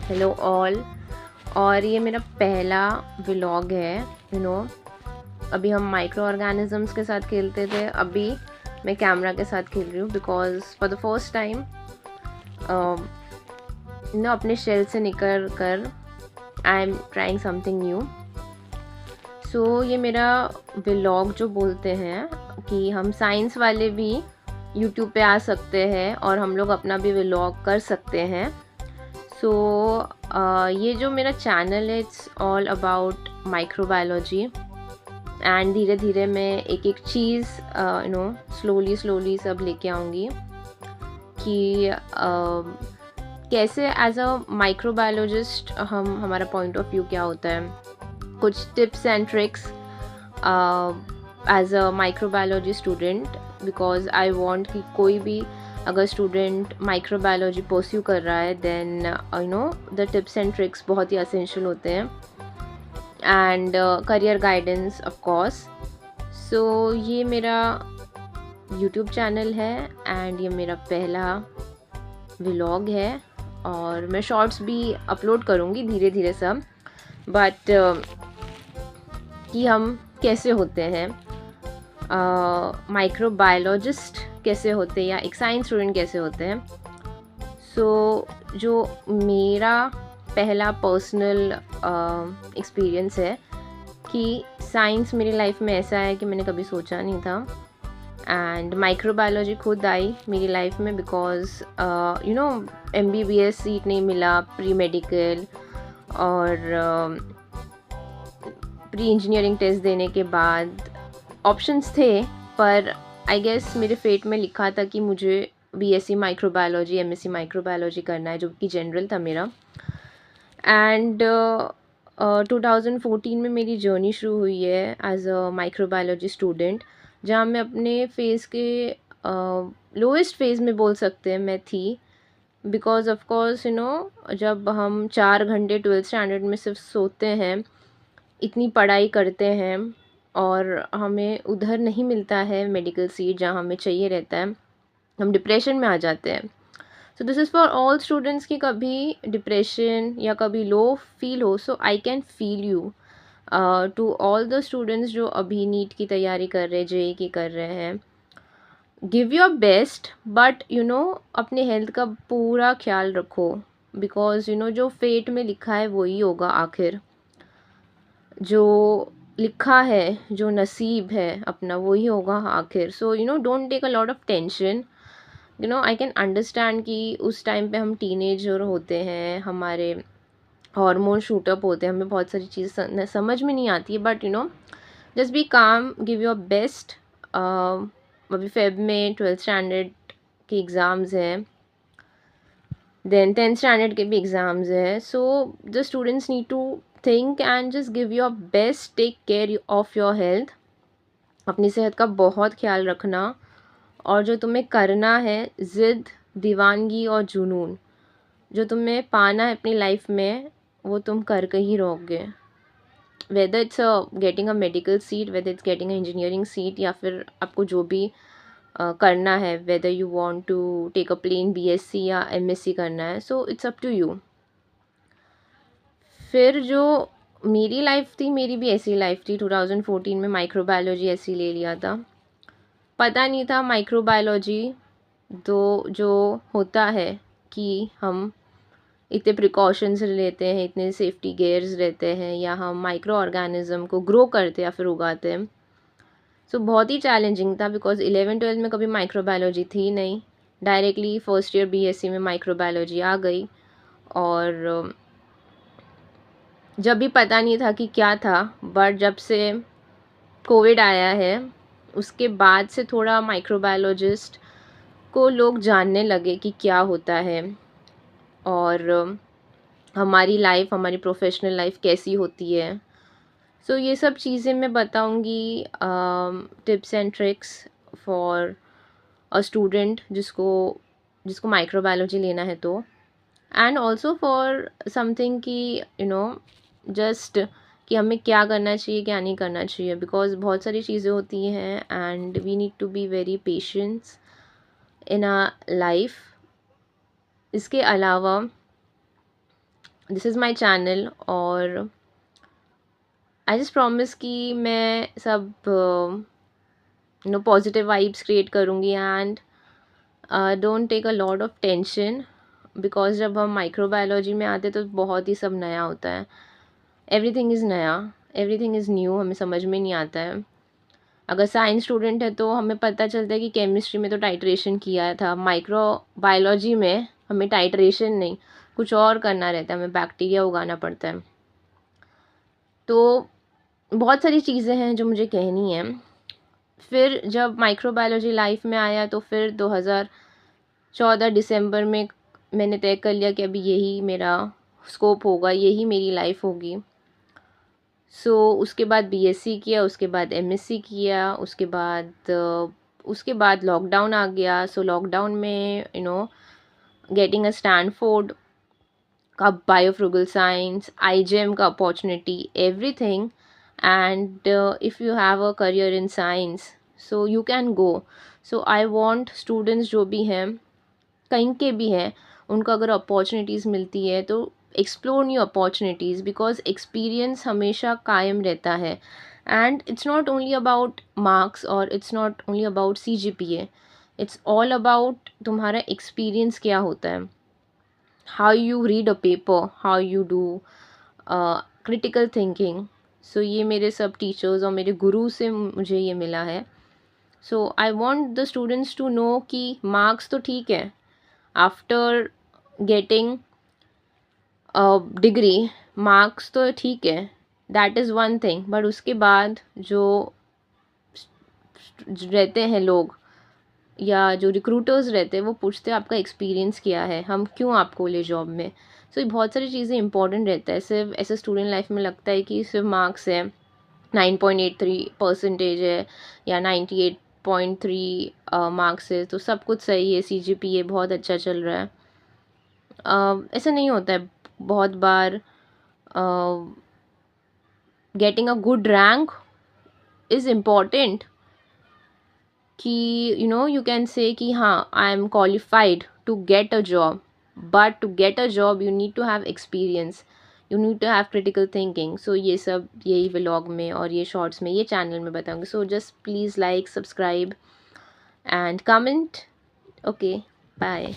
Hello all. और ये मेरा पहला व्लॉग है। अभी हम माइक्रो ऑर्गेनिजम्स के साथ खेलते थे, अभी मैं कैमरा के साथ खेल रही हूँ because for the first time अपने शेल से निकल कर I am trying something new. So ये मेरा व्लॉग जो बोलते हैं कि हम साइंस वाले भी यूट्यूब पे आ सकते हैं और हम लोग अपना भी व्लॉग कर सकते हैं। सो ये जो मेरा चैनल है it's all about microbiology and धीरे धीरे मैं एक एक चीज़ स्लोली सब लेके आऊँगी कि कैसे एज अ माइक्रोबायोलॉजिस्ट हमारा पॉइंट ऑफ व्यू क्या होता है, कुछ tips and tricks as a microbiology student, because I want कि कोई भी अगर स्टूडेंट माइक्रोबायोलॉजी परस्यू कर रहा है then the tips and tricks बहुत ही असेंशियल होते हैं and career guidance of course. So ये मेरा यूट्यूब चैनल है एंड ये मेरा पहला व्लॉग है और मैं शॉर्ट्स भी अपलोड करूँगी धीरे धीरे सब। बट कि हम कैसे होते हैं माइक्रोबायोलॉजिस्ट कैसे होते हैं या एक साइंस स्टूडेंट कैसे होते हैं। सो जो मेरा पहला पर्सनल एक्सपीरियंस है कि साइंस मेरी लाइफ में ऐसा है कि मैंने कभी सोचा नहीं था एंड माइक्रोबायोलॉजी खुद आई मेरी लाइफ में बिकॉज MBBS सीट नहीं मिला, प्री मेडिकल और प्री इंजीनियरिंग टेस्ट देने के बाद ऑप्शंस थे, पर आई गेस मेरे फेट में लिखा था कि मुझे BSc माइक्रोबायोलॉजी MSc माइक्रोबायोलॉजी करना है, जो कि जनरल था मेरा। एंड 2014 में मेरी जर्नी शुरू हुई है एज अ माइक्रोबायोलॉजी स्टूडेंट, जहाँ मैं अपने फेज़ के लोएस्ट फेज़ में बोल सकते हैं मैं थी। बिकॉज ऑफ कोर्स जब हम 4 घंटे 12th स्टैंडर्ड में सिर्फ सोते हैं, इतनी पढ़ाई करते हैं और हमें उधर नहीं मिलता है मेडिकल सीट जहाँ हमें चाहिए रहता है, हम डिप्रेशन में आ जाते हैं। So this is for all students की कभी डिप्रेशन या कभी लो फील हो, so I can feel you to all the students जो अभी नीट की तैयारी कर रहे हैं, JEE की कर रहे हैं। गिव योर बेस्ट बट अपने हेल्थ का पूरा ख्याल रखो बिकॉज जो फेट में लिखा है वही होगा आखिर, जो लिखा है, जो नसीब है अपना वही होगा आखिर। So don't take a lot of tension. I can understand कि उस टाइम पे हम टीनेजर होते हैं, हमारे हार्मोन शूटअप होते हैं, हमें बहुत सारी चीज़ें समझ में नहीं आती है, बट जस्ट बी काम, गिव योर बेस्ट। अभी फेब में 12th स्टैंडर्ड के एग्ज़ाम्स हैं, देन 10th स्टैंडर्ड के भी एग्ज़ाम्स है। So the students need to think and just give your best, take care of your health. अपनी सेहत का बहुत ख्याल रखना और जो तुम्हें करना है, ज़िद, दीवानगी और जुनून जो तुम्हें पाना है अपनी लाइफ में, वो तुम करके ही रहोगे। Whether it's getting a medical seat, whether it's getting a engineering seat, या फिर आपको जो भी करना है, whether you want to take a plain BSc या MSc करना है, so it's up to you. फिर जो मेरी लाइफ थी, मेरी भी ऐसी लाइफ थी। 2014 में माइक्रोबायोलॉजी ऐसी ले लिया था, पता नहीं था माइक्रोबायोलॉजी तो जो होता है कि हम इतने प्रिकॉशंस लेते हैं, इतने सेफ्टी गेयर्स रहते हैं, या हम माइक्रो ऑर्गेनिज्म को ग्रो करते या फिर उगाते हैं। सो बहुत ही चैलेंजिंग था बिकॉज 11th-12th में कभी माइक्रोबायोलॉजी थी नहीं, डायरेक्टली फर्स्ट ईयर BSc में माइक्रोबायोलॉजी आ गई। और जब भी पता नहीं था कि क्या था, बट जब से कोविड आया है उसके बाद से थोड़ा माइक्रोबायोलॉजिस्ट को लोग जानने लगे कि क्या होता है और हमारी लाइफ, हमारी प्रोफेशनल लाइफ कैसी होती है। सो ये सब चीज़ें मैं बताऊंगी, tips and tricks for a student जिसको जिसको माइक्रोबायोलॉजी लेना है तो, एंड ऑल्सो फॉर समथिंग कि जस्ट कि हमें क्या करना चाहिए क्या नहीं करना चाहिए, बिकॉज बहुत सारी चीज़ें होती हैं and we need to be very patience in our life. इसके अलावा दिस इज़ माई चैनल, और आई जस्ट प्रॉमिस कि मैं सब पॉजिटिव वाइब्स क्रिएट करूँगी, and don't take a lot of tension, because जब हम माइक्रोबायोलॉजी में आते तो बहुत ही सब नया होता है। एवरीथिंग इज़ नया, एवरीथिंग इज़ न्यू, हमें समझ में नहीं आता है। अगर साइंस स्टूडेंट है तो हमें पता चलता है कि केमिस्ट्री में तो टाइट्रेशन किया था, माइक्रोबायोलॉजी में हमें टाइट्रेशन नहीं, कुछ और करना रहता है, हमें बैक्टीरिया उगाना पड़ता है। तो बहुत सारी चीज़ें हैं जो मुझे कहनी है। फिर जब माइक्रोबायोलॉजी लाइफ में आया तो फिर 2014 दिसंबर में मैंने तय कर लिया कि अभी यही मेरा स्कोप होगा, यही मेरी लाइफ होगी। उसके बाद बीएससी किया, उसके बाद एमएससी किया, उसके बाद लॉकडाउन आ गया। लॉकडाउन में गेटिंग अ स्टैनफोर्ड का बायोफ्रूगल साइंस, आईजेएम का opportunity, everything, and if you have a career in science so you can go. I want students जो भी हैं, कहीं के भी हैं, उनको अगर अपॉर्चुनिटीज़ मिलती है तो explore new opportunities, because experience हमेशा कायम रहता है। And it's not only about marks, और it's not only about CGPA, it's all about तुम्हारा एक्सपीरियंस क्या होता है, how you read a paper, how you do critical thinking. ये मेरे सब टीचर्स और मेरे गुरु से मुझे ये मिला है। I want the students to know कि मार्क्स तो ठीक है, आफ्टर गेटिंग डिग्री मार्क्स तो ठीक है, that is one thing, but उसके बाद जो रहते हैं लोग या जो रिक्रूटर्स रहते हैं वो पूछते हैं आपका एक्सपीरियंस क्या है, हम क्यों आपको ले जॉब में। ये बहुत सारी चीज़ें इंपॉर्टेंट रहता है। सिर्फ ऐसे स्टूडेंट लाइफ में लगता है कि सिर्फ मार्क्स है, 9.83% है या 98.3 मार्क्स है तो सब कुछ सही है, सीजीपीए बहुत अच्छा चल रहा है। ऐसा नहीं होता है। बहुत बार getting a good rank is important, कि यू कैन से कि हाँ I am qualified to get a job, but to get a job you need to have experience, you need to have critical thinking. ये सब यही vlog में और ये shorts में, ये चैनल में बताऊंगी। Just please like, subscribe and comment. Okay, bye.